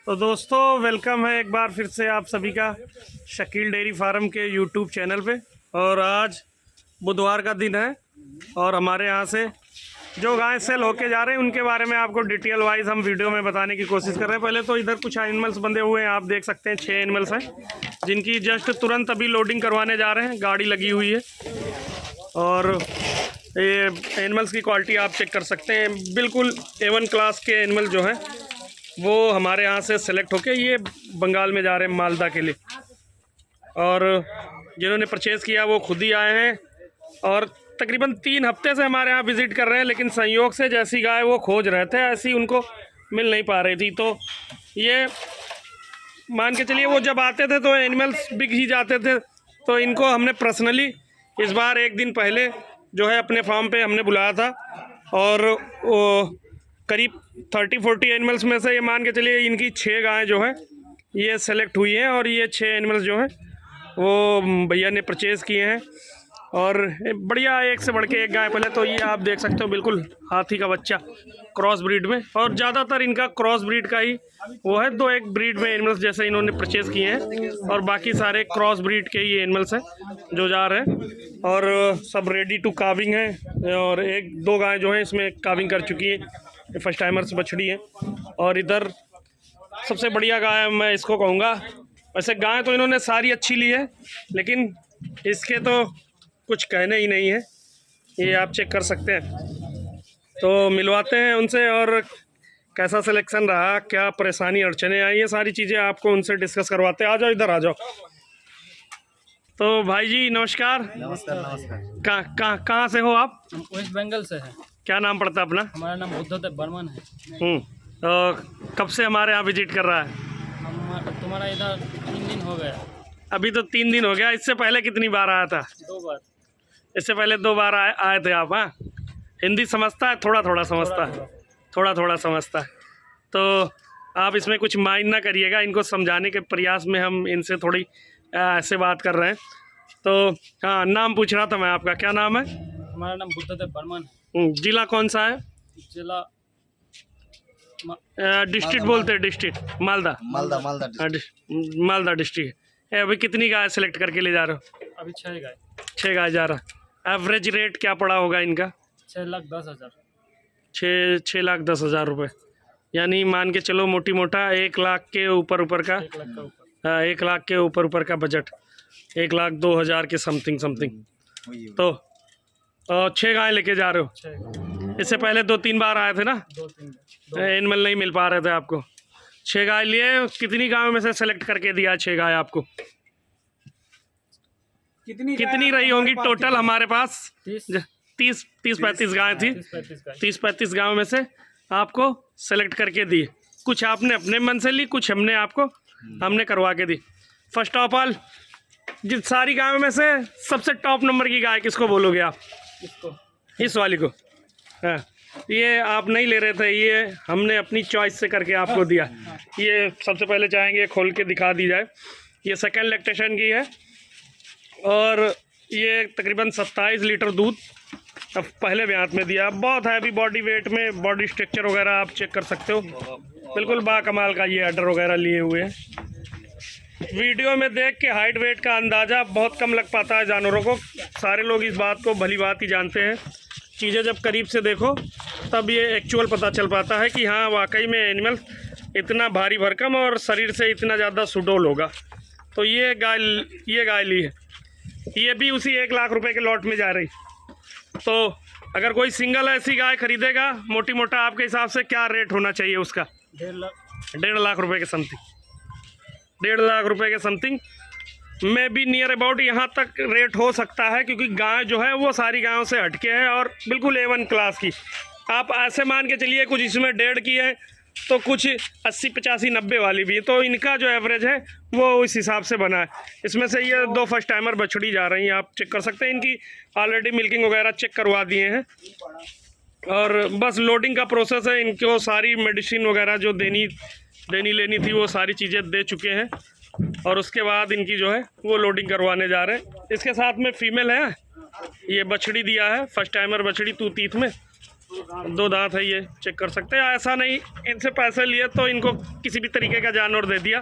तो दोस्तों वेलकम है एक बार फिर से आप सभी का शकील डेयरी फार्म के यूट्यूब चैनल पे। और आज बुधवार का दिन है और हमारे यहाँ से जो गाय सेल होके जा रहे हैं उनके बारे में आपको डिटेल वाइज हम वीडियो में बताने की कोशिश कर रहे हैं। पहले तो इधर कुछ एनिमल्स बंधे हुए हैं, आप देख सकते हैं 6 एनिमल्स हैं जिनकी जस्ट तुरंत अभी लोडिंग करवाने जा रहे हैं। गाड़ी लगी हुई है और ये एनिमल्स की क्वालिटी आप चेक कर सकते हैं। बिल्कुल A1 क्लास के एनिमल जो हैं वो हमारे यहाँ से सेलेक्ट होके ये बंगाल में जा रहे हैं मालदा के लिए। और जिन्होंने परचेज़ किया वो खुद ही आए हैं और तकरीबन 3 हफ्ते से हमारे यहाँ विज़िट कर रहे हैं, लेकिन संयोग से जैसी गाय वो खोज रहे थे ऐसी उनको मिल नहीं पा रही थी। तो ये मान के चलिए वो जब आते थे तो एनिमल्स बिक ही जाते थे। तो इनको हमने पर्सनली इस बार एक दिन पहले जो है अपने फार्म पे हमने बुलाया था और वो करीब 30-40 एनिमल्स में से ये मान के चलिए इनकी 6 गायें जो है ये सेलेक्ट हुई हैं और ये 6 एनिमल्स जो हैं वो भैया ने परचेज़ किए हैं। और बढ़िया एक से बढ़ के एक गाय। पहले तो ये आप देख सकते हो बिल्कुल हाथी का बच्चा क्रॉस ब्रीड में, और ज़्यादातर इनका क्रॉस ब्रीड का ही वो है। 2-1 ब्रीड में एनिमल्स जैसे इन्होंने परचेज़ किए हैं और बाकी सारे क्रॉस ब्रीड के ही एनिमल्स हैं जो जा रहे हैं और सब रेडी टू काविंग है। और 1-2 गाय जो हैं इसमें काविंग कर चुकी है, फर्स्ट टाइमर्स बछड़ी है। और इधर सबसे बढ़िया गाय मैं इसको कहूँगा। वैसे गाय तो इन्होंने सारी अच्छी ली है लेकिन इसके तो कुछ कहने ही नहीं है, ये आप चेक कर सकते हैं। तो मिलवाते हैं उनसे और कैसा सिलेक्शन रहा, क्या परेशानी अड़चने आई, ये सारी चीज़ें आपको उनसे डिस्कस करवाते हैं। आ जाओ इधर आ जाओ। तो भाई जी नमस्कार। नमस्कार। कहाँ से हो आप? हम वेस्ट बंगाल से हैं। क्या नाम पड़ता है अपना? हमारा नाम बुद्धदेव बर्मन है। तो कब से हमारे यहाँ विजिट कर रहा है? तुम्हारा इधर 3 दिन हो गया। अभी तो 3 दिन हो गया। इससे पहले कितनी बार आया था? 2 बार। इससे पहले 2 बार आए थे आप? हाँ, हिंदी समझता है? थोड़ा थोड़ा समझता है, थोड़ा थोड़ा समझता है। तो आप इसमें कुछ माइंड ना करिएगा, इनको समझाने के प्रयास में हम इनसे थोड़ी ऐसे बात कर रहे हैं। तो हाँ, नाम पूछ रहा था मैं आपका, क्या नाम है? हमारा नाम बुद्धदेव बर्मन है। जिला कौन सा है? जिला डिस्ट्रिक्ट बोलते हैं, डिस्ट्रिक्ट मालदा। मालदा डिस्ट्रिक्ट है। अभी कितनी गाय सेलेक्ट करके ले जा रहे हो? अभी 6 गाय। 6 गाय जा रहा। एवरेज रेट क्या पड़ा होगा इनका? 6,10,000। 6,10,000 रुपये, यानी मान के चलो मोटी मोटा 1 लाख के ऊपर का। 1 लाख का ऊपर। 1 लाख के ऊपर का बजट, 1,02,000 के समथिंग। तो 6 गाय लेके जा रहे हो? 6 गाय। इससे पहले 2-3 बार आए थे ना? 2-3 एनिमल नहीं मिल पा रहे थे आपको। 6 गाय लिए। कितनी गायों में से सेलेक्ट करके दिया 6 गाय आपको? कितनी रही होंगी टोटल हमारे पास? 30-35 गाय थी। 30-35 गायों में से आपको सेलेक्ट करके दी। कुछ आपने अपने मन से ली, कुछ हमने करवा के दी। फर्स्ट ऑफ ऑल जिन सारी गायों में से सबसे टॉप नंबर की गाय किसको बोलोगे आप? इस वाली को। हाँ, ये आप नहीं ले रहे थे, ये हमने अपनी चॉइस से करके आपको दिया। ये सबसे पहले चाहेंगे खोल के दिखा दी जाए। ये सेकेंड लैक्टेशन की है और ये तकरीबन 27 लीटर दूध अब पहले ब्यात में दिया। बहुत हैवी बॉडी वेट में, बॉडी स्ट्रक्चर वगैरह आप चेक कर सकते हो। बिल्कुल बाकमाल का ये अडर वगैरह लिए हुए हैं। वीडियो में देख के हाइट वेट का अंदाज़ा बहुत कम लग पाता है जानवरों को। सारे लोग इस बात को भली बात ही जानते हैं। चीज़ें जब करीब से देखो तब ये एक्चुअल पता चल पाता है कि हाँ वाकई में एनिमल इतना भारी भरकम और शरीर से इतना ज़्यादा सुडौल होगा। तो ये गाय ली है, ये भी उसी 1 लाख रुपए के लॉट में जा रही। तो अगर कोई सिंगल ऐसी गाय खरीदेगा मोटी मोटा, आपके हिसाब से क्या रेट होना चाहिए उसका? 1.5 लाख रुपए के समथिंग। 1.5 लाख रुपए के समथिंग में भी नियर अबाउट यहाँ तक रेट हो सकता है, क्योंकि गाय जो है वो सारी गायों से हटके है और बिल्कुल A1 क्लास की। आप ऐसे मान के चलिए कुछ इसमें 1.5 की है तो कुछ 80, 85, 90 वाली भी है। तो इनका जो एवरेज है वो इस हिसाब से बना है। इसमें से ये 2 फर्स्ट टाइमर बछड़ी जा रही हैं, आप चेक कर सकते हैं। इनकी ऑलरेडी मिल्किंग वगैरह चेक करवा दिए हैं और बस लोडिंग का प्रोसेस है। इनको सारी मेडिसिन वगैरह जो देनी लेनी थी वो सारी चीज़ें दे चुके हैं और उसके बाद इनकी जो है वो लोडिंग करवाने जा रहे हैं। इसके साथ में फीमेल है, ये बछड़ी दिया है, फर्स्ट टाइमर बछड़ी तूतीत में। 2 दांत है, ये चेक कर सकते हैं। ऐसा नहीं इनसे पैसे लिए तो इनको किसी भी तरीके का जानवर दे दिया।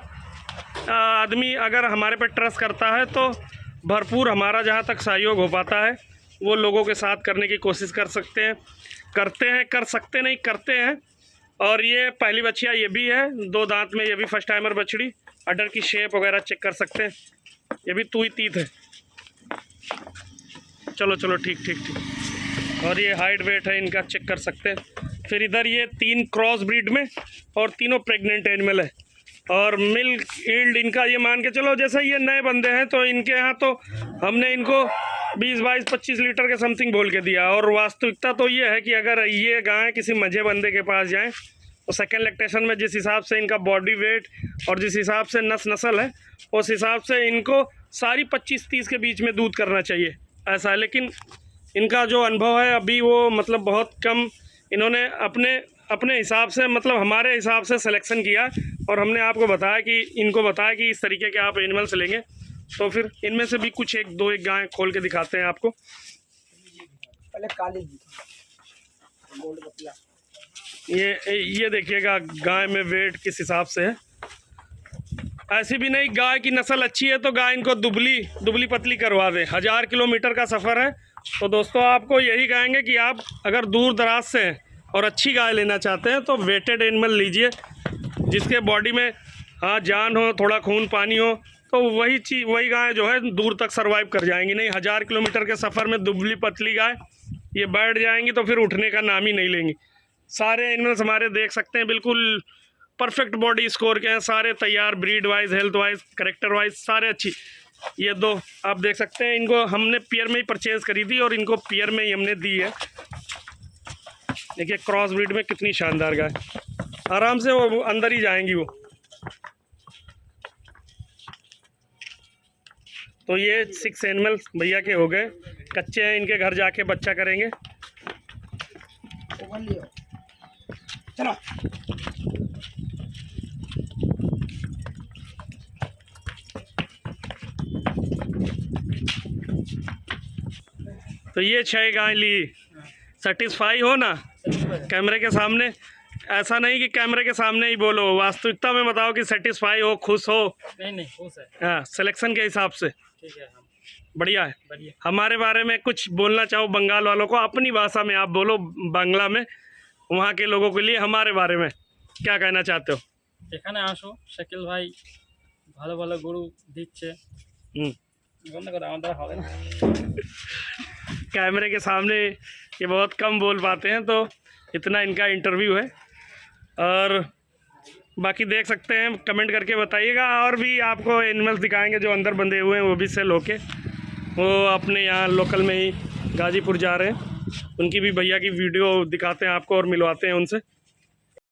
आदमी अगर हमारे पे ट्रस्ट करता है तो भरपूर हमारा जहाँ तक सहयोग हो पाता है वो लोगों के साथ करने की कोशिश कर सकते हैं, करते हैं, कर सकते नहीं करते हैं। और ये पहली बच्चिया ये भी है 2 दांत में, ये भी फर्स्ट टाइमर बछड़ी। अडर की शेप वगैरह चेक कर सकते हैं, ये भी तू ही तीत है। चलो चलो ठीक ठीक ठीक। और ये हाइट वेट है इनका चेक कर सकते हैं। फिर इधर ये 3 क्रॉस ब्रीड में और तीनों प्रेग्नेंट एनिमल है। और मिल्क ईल्ड इनका ये मान के चलो जैसे ये नए बंदे हैं तो इनके यहाँ तो हमने इनको 20, 22, 25 लीटर के समथिंग बोल के दिया। और वास्तविकता तो ये है कि अगर ये गाय किसी मजे बंदे के पास जाएँ तो सेकेंड लैक्टेशन में जिस हिसाब से इनका बॉडी वेट और जिस हिसाब से नस्ल है उस हिसाब से इनको सारी 25-30 के बीच में दूध करना चाहिए, ऐसा है। लेकिन इनका जो अनुभव है अभी वो मतलब बहुत कम इन्होंने अपने हिसाब से मतलब हमारे हिसाब से सिलेक्शन किया। और हमने आपको बताया कि इनको बताया कि इस तरीके के आप एनिमल्स लेंगे। तो फिर इनमें से भी कुछ 1-2 गाय खोल के दिखाते हैं आपको। पहले काली गोल्ड बतला, ये देखिएगा गाय में वेट किस हिसाब से है। ऐसी भी नहीं गाय की नस्ल अच्छी है तो गाय इनको दुबली पतली करवा दें। 1000 किलोमीटर का सफ़र है तो दोस्तों आपको यही कहेंगे कि आप अगर दूर दराज से हैं और अच्छी गाय लेना चाहते हैं तो वेटेड एनिमल लीजिए जिसके बॉडी में हाँ जान हो, थोड़ा खून पानी हो, तो वही गाय जो है दूर तक सर्वाइव कर जाएंगी। नहीं 1000 किलोमीटर के सफ़र में दुबली पतली गाय ये बैठ जाएंगी तो फिर उठने का नाम ही नहीं लेंगी। सारे एनिमल्स हमारे देख सकते हैं बिल्कुल परफेक्ट बॉडी स्कोर के हैं, सारे तैयार, breed wise, health wise, character wise सारे अच्छी। ये 2 आप देख सकते हैं, इनको हमने पेयर में ही परचेज़ करी थी और इनको पेयर में ही हमने दी है। देखिए क्रॉस ब्रीड में कितनी शानदार गाय, आराम से वो अंदर ही जाएंगी वो। तो ये 6 एनिमल्स भैया के हो गए, कच्चे हैं, इनके घर जाके बच्चा करेंगे। चलो तो ये 6 गाय ली, सेटिस्फाई हो ना कैमरे के सामने? ऐसा नहीं कि कैमरे के सामने ही बोलो, वास्तविकता में बताओ कि सेटिस्फाई हो, खुश हो। नहीं खुश है। हाँ सिलेक्शन के हिसाब से ठीक है, हम बढ़िया है। बढ़िया। हमारे बारे में कुछ बोलना चाहो बंगाल वालों को, अपनी भाषा में आप बोलो, बांग्ला में, वहाँ के लोगों के लिए हमारे बारे में क्या कहना चाहते हो? এখানে আসো, শাকিল ভাই ভালো ভালো গরু দিচ্ছে। বন্ধ করো, আমাদের হবে না। कैमरे के सामने ये बहुत कम बोल पाते हैं तो इतना इनका इंटरव्यू है। और बाकी देख सकते हैं, कमेंट करके बताइएगा। और भी आपको एनिमल्स दिखाएंगे जो अंदर बंधे हुए हैं, वो भी सेल होके वो अपने यहाँ लोकल में ही गाजीपुर जा रहे हैं। उनकी भी भैया की वीडियो दिखाते हैं आपको और मिलवाते हैं उनसे।